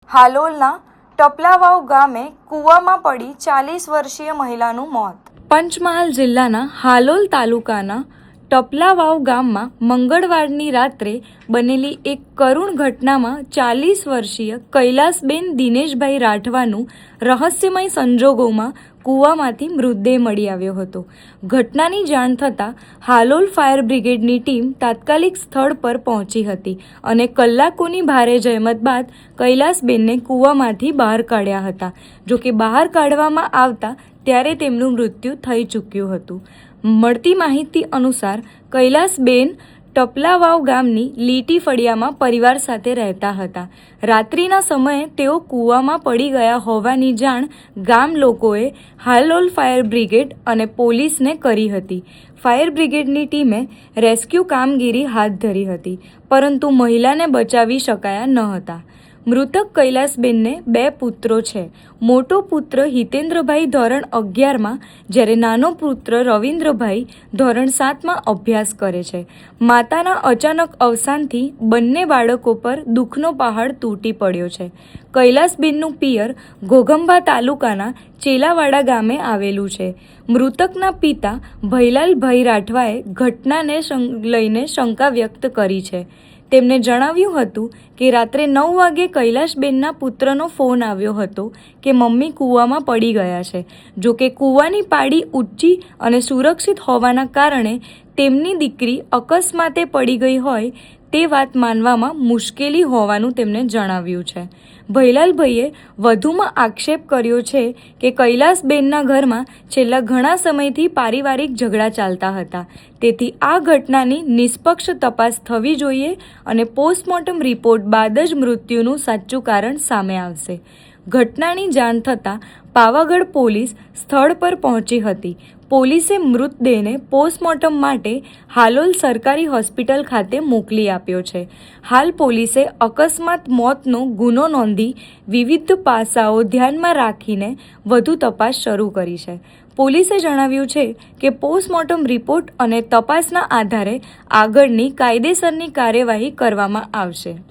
હાલોલના ટપલાવાવ ગામે કૂવામાં પડી 40 વર્ષીય મહિલાનું મોત. પંચમહાલ જિલ્લાના હાલોલ તાલુકાના ટપલાવાવ ગામમાં મંગળવારની રાત્રે બનેલી એક કરુણ ઘટનામાં 40 વર્ષીય કૈલાસબેન દિનેશભાઈ રાઠવાનું રહસ્યમય સંજોગોમાં કૂવામાંથી મૃતદેહ મળી આવ્યો હતો. ઘટનાની જાણ થતાં હાલોલ ફાયર બ્રિગેડની ટીમ તાત્કાલિક સ્થળ પર પહોંચી હતી અને કલાકોની ભારે જહેમત બાદ કૈલાસબેનને કૂવામાંથી બહાર કાઢ્યા હતા. જોકે બહાર કાઢવામાં આવતા ત્યારે તેમનું મૃત્યુ થઈ ચૂક્યું હતું. મળતી માહિતી અનુસાર કૈલાસબેન ટપલાવાવ ગામની લીટી ફળિયામાં પરિવાર સાથે રહેતા હતા. રાત્રિના સમયે તેઓ કૂવામાં પડી ગયા હોવાની જાણ ગામ લોકોએ હાલોલ ફાયર બ્રિગેડ અને પોલીસને કરી હતી. ફાયર બ્રિગેડની ટીમે રેસ્ક્યુ કામગીરી હાથ ધરી હતી, પરંતુ મહિલાને બચાવી શકાયા ન હતા. મૃતક કૈલાસબેનને 2 પુત્રો છે. મોટો પુત્ર હિતેન્દ્રભાઈ ધોરણ 11માં, જ્યારે નાનો પુત્ર રવિન્દ્રભાઈ ધોરણ 7માં અભ્યાસ કરે છે. માતાના અચાનક અવસાનથી બંને બાળકો પર દુઃખનો પહાડ તૂટી પડ્યો છે. કૈલાસબેનનું પિયર ઘોઘંબા તાલુકાના ચેલાવાડા ગામે આવેલું છે. મૃતકના પિતા ભૈલાલભાઈ રાઠવાએ ઘટનાને લઈને શંકા વ્યક્ત કરી છે. તેમણે જણાવ્યું હતું કે રાત્રે 9 વાગે કૈલાસબેનના પુત્રનો ફોન આવ્યો હતો કે મમ્મી કૂવામાં પડી ગયા છે. જોકે કૂવાની પાળી ઊંચી અને સુરક્ષિત હોવાના કારણે તેમની દીકરી અકસ્માતે પડી ગઈ હોય તે વાત માનવામાં મુશ્કેલી હોવાનું તેમણે જણાવ્યું છે. ભૈલાલભાઈએ વધુમાં આક્ષેપ કર્યો છે કે કૈલાસબેનના ઘરમાં છેલ્લા ઘણા સમયથી પારિવારિક ઝઘડા ચાલતા હતા. તેથી આ ઘટનાની નિષ્પક્ષ તપાસ થવી જોઈએ અને પોસ્ટમોર્ટમ રિપોર્ટ બાદ જ મૃત્યુનું સાચું કારણ સામે આવશે. ઘટનાની જાણ થતાં પાવાગઢ પોલીસ સ્થળ પર પહોંચી હતી. પોલીસે મૃતદેહને પોસ્ટમોર્ટમ માટે હાલોલ સરકારી હોસ્પિટલ ખાતે મોકલી આપ્યો છે. હાલ પોલીસે અકસ્માત મોતનો ગુનો નોંધી વિવિધ પાસાઓ ધ્યાનમાં રાખીને વધુ તપાસ શરૂ કરી છે. પોલીસે જણાવ્યું છે કે પોસ્ટમોર્ટમ રિપોર્ટ અને તપાસના આધારે આગળની કાયદેસરની કાર્યવાહી કરવામાં આવશે.